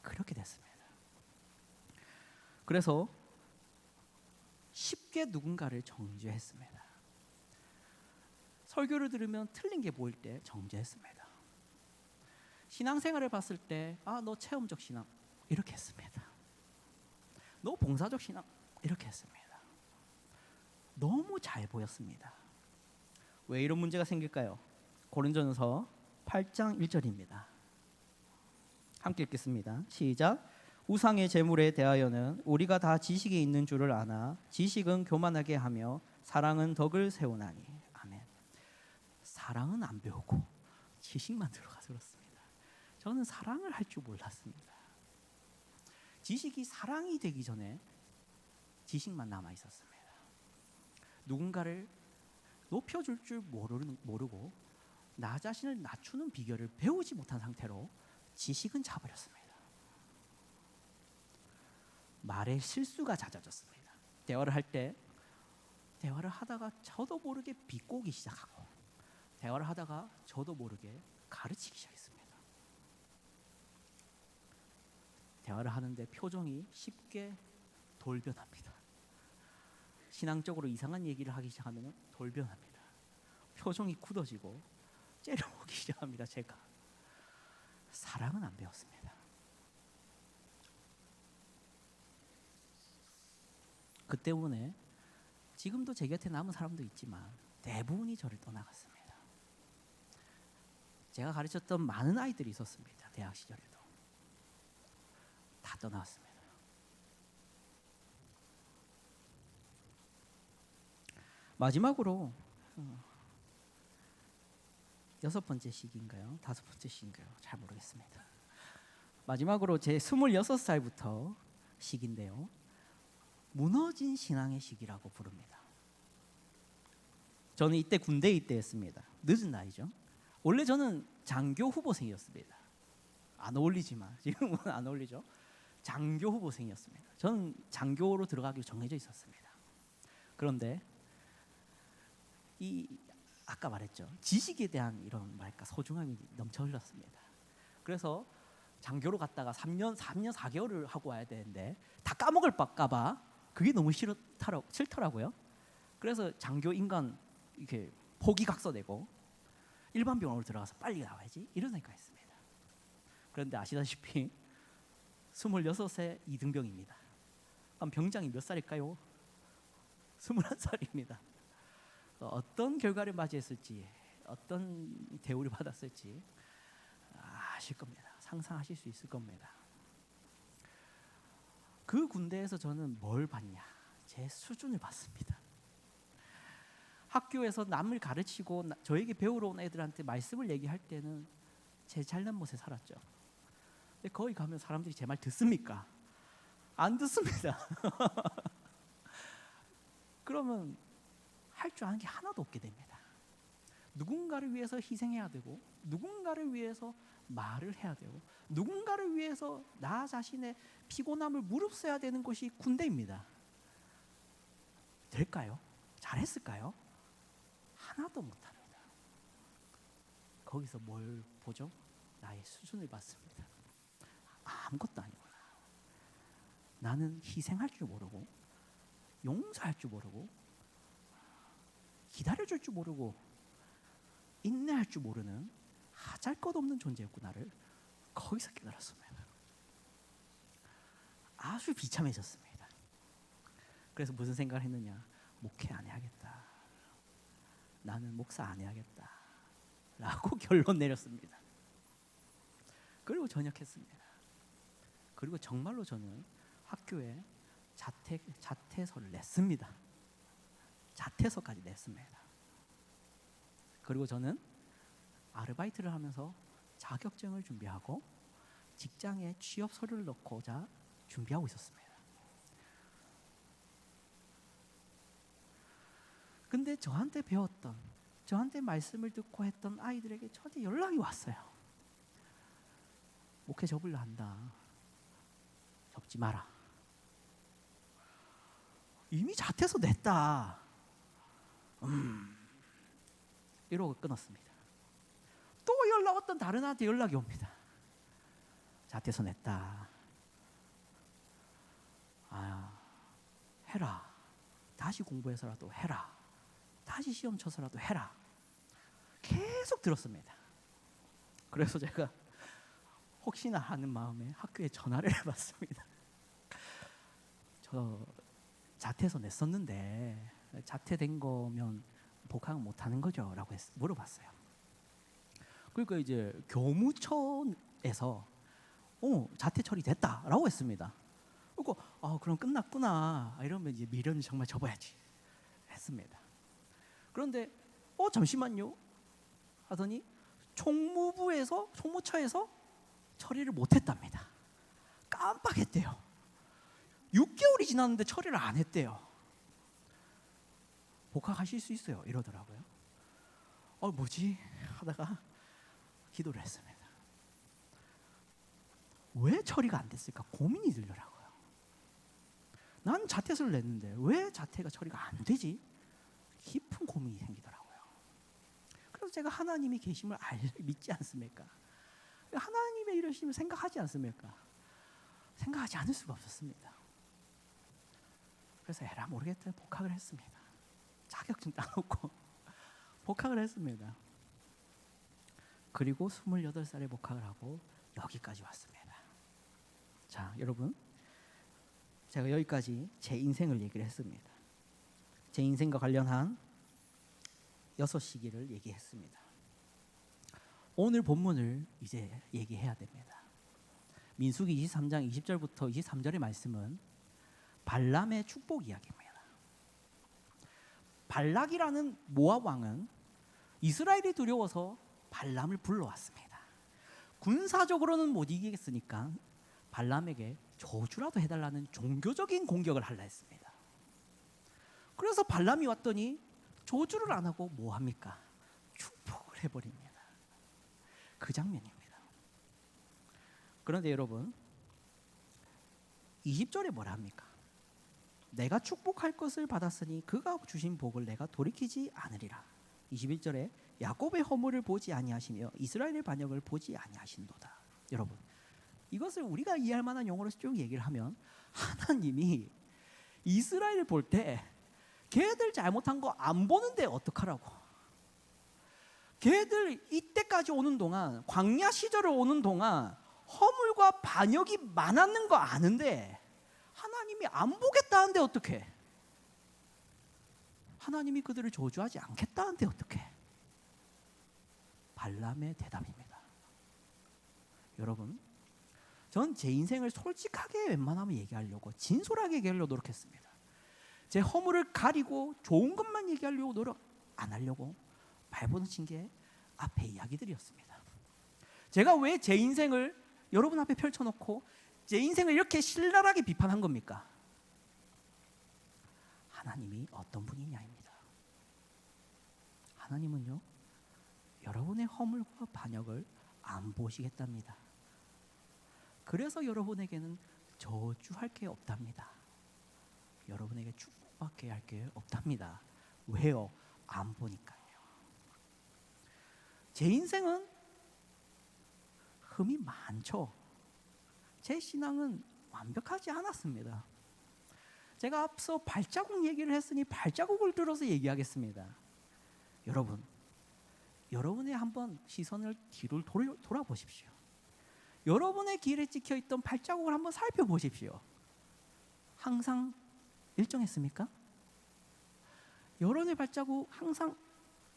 그렇게 됐습니다. 그래서 쉽게 누군가를 정죄했습니다. 설교를 들으면 틀린 게 보일 때 정죄했습니다. 신앙생활을 봤을 때 너 체험적 신앙 이렇게 했습니다. 너 봉사적 신앙 이렇게 했습니다. 너무 잘 보였습니다. 왜 이런 문제가 생길까요? 고린도전서 8장 1절입니다. 함께 읽겠습니다. 시작. 우상의 제물에 대하여는 우리가 다 지식이 있는 줄을 아나 지식은 교만하게 하며 사랑은 덕을 세우나니. 아멘. 사랑은 안 배우고 지식만 들었습니다. 저는 사랑을 할 줄 몰랐습니다. 지식이 사랑이 되기 전에 지식만 남아 있었습니다. 누군가를 높여줄 줄 모르고 나 자신을 낮추는 비결을 배우지 못한 상태로 지식은 차버렸습니다. 말에 실수가 잦아졌습니다. 대화를 하다가 저도 모르게 비꼬기 시작하고, 대화를 하다가 저도 모르게 가르치기 시작했습니다. 대화를 하는데 표정이 쉽게 돌변합니다. 신앙적으로 이상한 얘기를 하기 시작하면 돌변합니다. 표정이 굳어지고 째려보기 시작합니다. 제가 사랑은 안 배웠습니다. 그 때문에 지금도 제 곁에 남은 사람도 있지만 대부분이 저를 떠나갔습니다. 제가 가르쳤던 많은 아이들이 있었습니다. 대학 시절에도 다 떠나왔습니다. 마지막으로 6번째 시기인가요? 5번째 시기인가요? 잘 모르겠습니다. 마지막으로 제 26살부터 시기인데요, 무너진 신앙의 시기라고 부릅니다. 저는 이때 군대에 입대했습니다. 늦은 나이죠. 원래 저는 장교 후보생이었습니다. 안 어울리지만 지금은 안 어울리죠. 장교 후보생이었습니다. 저는 장교로 들어가기로 정해져 있었습니다. 그런데 아까 말했죠. 지식에 대한 이런 소중함이 넘쳐 흘렀습니다. 그래서 장교로 갔다가 3년 4개월을 하고 와야 되는데 다 까먹을까 봐 그게 너무 싫더라고요. 그래서 장교 인간 이렇게 포기각서내고 일반 병원으로 들어가서 빨리 나와야지 이런 생각했습니다. 그런데 아시다시피 26세 이등병입니다. 그럼 병장이 몇 살일까요? 21살입니다. 어떤 결과를 맞이했을지, 어떤 대우를 받았을지 아실 겁니다. 상상하실 수 있을 겁니다. 그 군대에서 저는 뭘 봤냐? 제 수준을 봤습니다. 학교에서 남을 가르치고 저에게 배우러 온 애들한테 말씀을 얘기할 때는 제 잘난 못에 살았죠. 근데 거기 가면 사람들이 제 말 듣습니까? 안 듣습니다. 그러면 할 줄 아는 게 하나도 없게 됩니다. 누군가를 위해서 희생해야 되고, 누군가를 위해서 말을 해야 되고, 누군가를 위해서 나 자신의 피곤함을 무릅써야 되는 것이 군대입니다. 될까요? 잘했을까요? 하나도 못합니다. 거기서 뭘 보죠? 나의 수준을 봤습니다. 아무것도 아니구나. 나는 희생할 줄 모르고, 용서할 줄 모르고, 기다려줄 줄 모르고, 인내할 줄 모르는 하잘것없는 존재였구나를 거기서 깨달았습니다. 아주 비참해졌습니다. 그래서 무슨 생각을 했느냐? 목회 안 해야겠다. 나는 목사 안 해야겠다. 라고 결론 내렸습니다. 그리고 전역했습니다. 그리고 정말로 저는 학교에 자퇴서를 냈습니다. 자퇴서까지 냈습니다. 그리고 저는 아르바이트를 하면서 자격증을 준비하고 직장에 취업 서류를 넣고자 준비하고 있었습니다. 근데 저한테 말씀을 듣고 했던 아이들에게 저한테 연락이 왔어요. 목회 접으려 한다. 접지 마라. 이미 자퇴서 냈다. 이러고 끊었습니다. 또 연락 왔던 다른 아한테 연락이 옵니다. 자퇴서 냈다. 해라. 다시 공부해서라도 해라. 다시 시험 쳐서라도 해라. 계속 들었습니다. 그래서 제가 혹시나 하는 마음에 학교에 전화를 해봤습니다. 저 자퇴서 냈었는데 자퇴된 거면 복학 못하는 거죠? 라고 물어봤어요. 그러니까 이제 교무처에서 자퇴 처리됐다라고 했습니다. 그리고 그럼 끝났구나. 이러면 이제 미련을 정말 접어야지 했습니다. 그런데 잠시만요 하더니 총무처에서 처리를 못했답니다. 깜빡했대요. 6개월이 지났는데 처리를 안 했대요. 복학하실 수 있어요 이러더라고요. 뭐지 하다가 기도를 했습니다. 왜 처리가 안 됐을까 고민이 들더라고요. 난 자퇴서를 냈는데 왜 자퇴가 처리가 안 되지? 깊은 고민이 생기더라고요. 그래서 제가 하나님이 계심을 믿지 않습니까? 하나님의 이러심을 생각하지 않습니까? 생각하지 않을 수가 없었습니다. 그래서 에라 모르겠다 복학을 했습니다. 자격증 따놓고 복학을 했습니다. 그리고 28살에 복학을 하고 여기까지 왔습니다. 자, 여러분, 제가 여기까지 제 인생을 얘기를 했습니다. 제 인생과 관련한 6시기를 얘기했습니다. 오늘 본문을 이제 얘기해야 됩니다. 민수기 23장 20절부터 23절의 말씀은 발람의 축복 이야기입니다. 발락이라는 모압 왕은 이스라엘이 두려워서 발람을 불러왔습니다. 군사적으로는 못 이기겠으니까 발람에게 저주라도 해달라는 종교적인 공격을 하려 했습니다. 그래서 발람이 왔더니 저주를 안 하고 뭐 합니까? 축복을 해버립니다. 그 장면입니다. 그런데 여러분 20절에 뭐라 합니까? 내가 축복할 것을 받았으니 그가 주신 복을 내가 돌이키지 않으리라. 21절에 야곱의 허물을 보지 아니하시며 이스라엘의 반역을 보지 아니하신도다. 여러분 이것을 우리가 이해할 만한 용어로 쭉 얘기를 하면 하나님이 이스라엘을 볼 때 걔들 잘못한 거 안 보는데 어떡하라고. 걔들 이때까지 오는 동안 광야 시절을 오는 동안 허물과 반역이 많았는 거 아는데 하나님이 안 보겠다는데 어떡해. 하나님이 그들을 저주하지 않겠다는데 어떡해. 발람의 대답입니다. 여러분 전 제 인생을 솔직하게 웬만하면 얘기하려고 진솔하게 얘기하려고 노력했습니다. 제 허물을 가리고 좋은 것만 얘기하려고 안 하려고 발버둥친 게 앞에 이야기들이었습니다. 제가 왜 제 인생을 여러분 앞에 펼쳐놓고 제 인생을 이렇게 신랄하게 비판한 겁니까? 하나님이 어떤 분이냐입니다. 하나님은요, 여러분의 허물과 반역을 안 보시겠답니다. 그래서 여러분에게는 저주할 게 없답니다. 여러분에게 축복받게 할 게 없답니다. 왜요? 안 보니까요. 제 인생은 흠이 많죠. 제 신앙은 완벽하지 않았습니다. 제가 앞서 발자국 얘기를 했으니 발자국을 들어서 얘기하겠습니다. 여러분의 한번 시선을 뒤로 돌아보십시오. 여러분의 길에 찍혀있던 발자국을 한번 살펴보십시오. 항상 일정했습니까? 여러분의 발자국 항상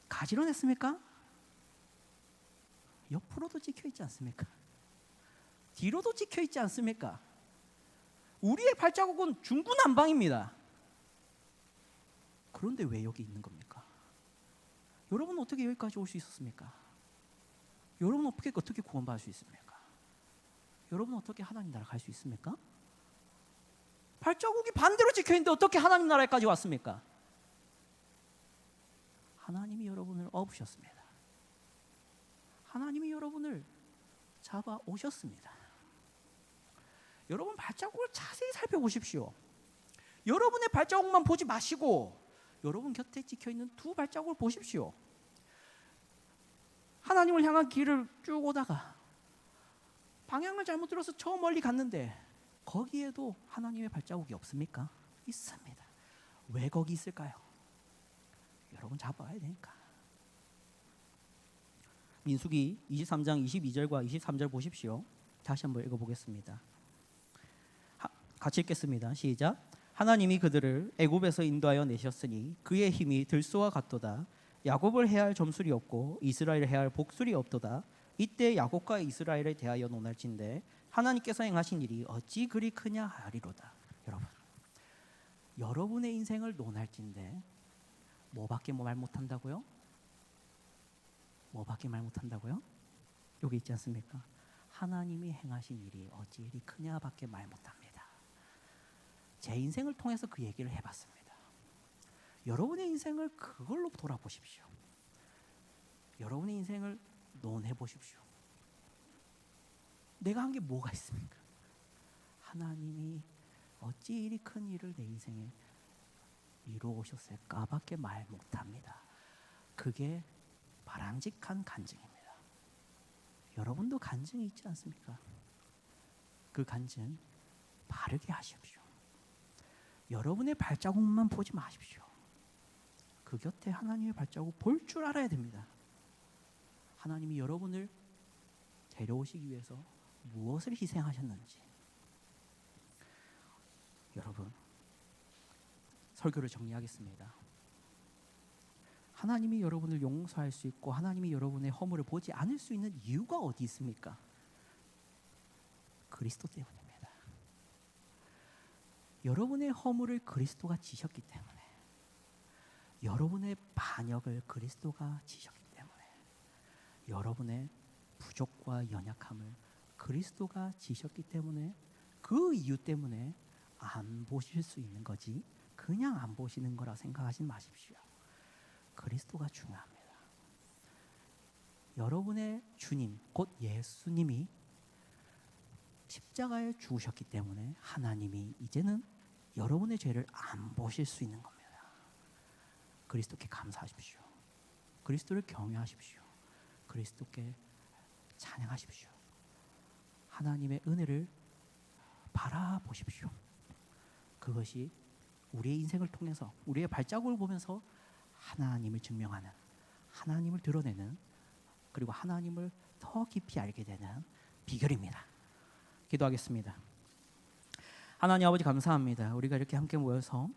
가지런했습니까? 옆으로도 찍혀있지 않습니까? 뒤로도 찍혀있지 않습니까? 우리의 발자국은 중구난방입니다. 그런데 왜 여기 있는 겁니까? 여러분 어떻게 여기까지 올 수 있었습니까? 여러분 어떻게 구원받을 수 있습니까? 여러분 어떻게 하나님 나라 갈 수 있습니까? 발자국이 반대로 찍혀있는데 어떻게 하나님 나라에까지 왔습니까? 하나님이 여러분을 업으셨습니다. 하나님이 여러분을 잡아 오셨습니다. 여러분 발자국을 자세히 살펴보십시오. 여러분의 발자국만 보지 마시고 여러분 곁에 찍혀있는 두 발자국을 보십시오. 하나님을 향한 길을 쭉 오다가 방향을 잘못 들어서 저 멀리 갔는데 거기에도 하나님의 발자국이 없습니까? 있습니다. 왜 거기 있을까요? 여러분 잡아야 되니까. 민수기 23장 22절과 23절 보십시오. 다시 한번 읽어보겠습니다. 같이 읽겠습니다. 시작. 하나님이 그들을 애굽에서 인도하여 내셨으니 그의 힘이 들소와 같도다. 야곱을 해할 점술이 없고 이스라엘을 해할 복술이 없도다. 이때 야곱과 이스라엘에 대하여 논할진대 하나님께서 행하신 일이 어찌 그리 크냐 하리로다. 여러분의 인생을 논할진대 뭐밖에 말 못한다고요? 뭐밖에 말 못한다고요? 여기 있지 않습니까? 하나님이 행하신 일이 어찌 이리 크냐밖에 말 못합니다. 제 인생을 통해서 그 얘기를 해봤습니다. 여러분의 인생을 그걸로 돌아보십시오. 여러분의 인생을 논해보십시오. 내가 한 게 뭐가 있습니까? 하나님이 어찌 이리 큰 일을 내 인생에 이루어오셨을까밖에 말 못합니다. 그게 바람직한 간증입니다. 여러분도 간증이 있지 않습니까? 그 간증 바르게 하십시오. 여러분의 발자국만 보지 마십시오. 그 곁에 하나님의 발자국 볼 줄 알아야 됩니다. 하나님이 여러분을 데려오시기 위해서 무엇을 희생하셨는지. 여러분, 설교를 정리하겠습니다. 하나님이 여러분을 용서할 수 있고 하나님이 여러분의 허물을 보지 않을 수 있는 이유가 어디 있습니까? 그리스도 때문입니다. 여러분의 허물을 그리스도가 지셨기 때문에, 여러분의 반역을 그리스도가 지셨기 때문에, 여러분의 부족과 연약함을 그리스도가 지셨기 때문에, 그 이유 때문에 안 보실 수 있는 거지 그냥 안 보시는 거라 생각하지 마십시오. 그리스도가 중요합니다. 여러분의 주님 곧 예수님이 십자가에 죽으셨기 때문에 하나님이 이제는 여러분의 죄를 안 보실 수 있는 겁니다. 그리스도께 감사하십시오. 그리스도를 경외하십시오. 그리스도께 찬양하십시오. 하나님의 은혜를 바라보십시오. 그것이 우리의 인생을 통해서 우리의 발자국을 보면서 하나님을 증명하는, 하나님을 드러내는, 그리고 하나님을 더 깊이 알게 되는 비결입니다. 기도하겠습니다. 하나님 아버지 감사합니다. 우리가 이렇게 함께 모여서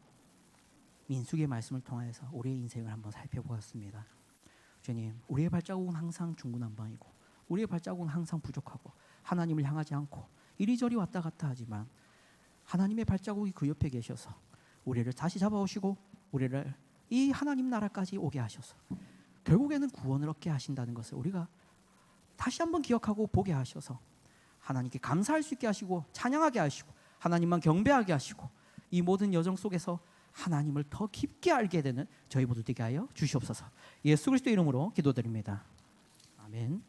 민수기의 말씀을 통해서 우리의 인생을 한번 살펴보았습니다. 주님, 우리의 발자국은 항상 중구난방이고 우리의 발자국은 항상 부족하고 하나님을 향하지 않고 이리저리 왔다 갔다 하지만 하나님의 발자국이 그 옆에 계셔서 우리를 다시 잡아오시고 우리를 이 하나님 나라까지 오게 하셔서 결국에는 구원을 얻게 하신다는 것을 우리가 다시 한번 기억하고 보게 하셔서 하나님께 감사할 수 있게 하시고 찬양하게 하시고 하나님만 경배하게 하시고 이 모든 여정 속에서 하나님을 더 깊게 알게 되는 저희 모두 되게 하여 주시옵소서. 예수 그리스도 이름으로 기도드립니다. 아멘.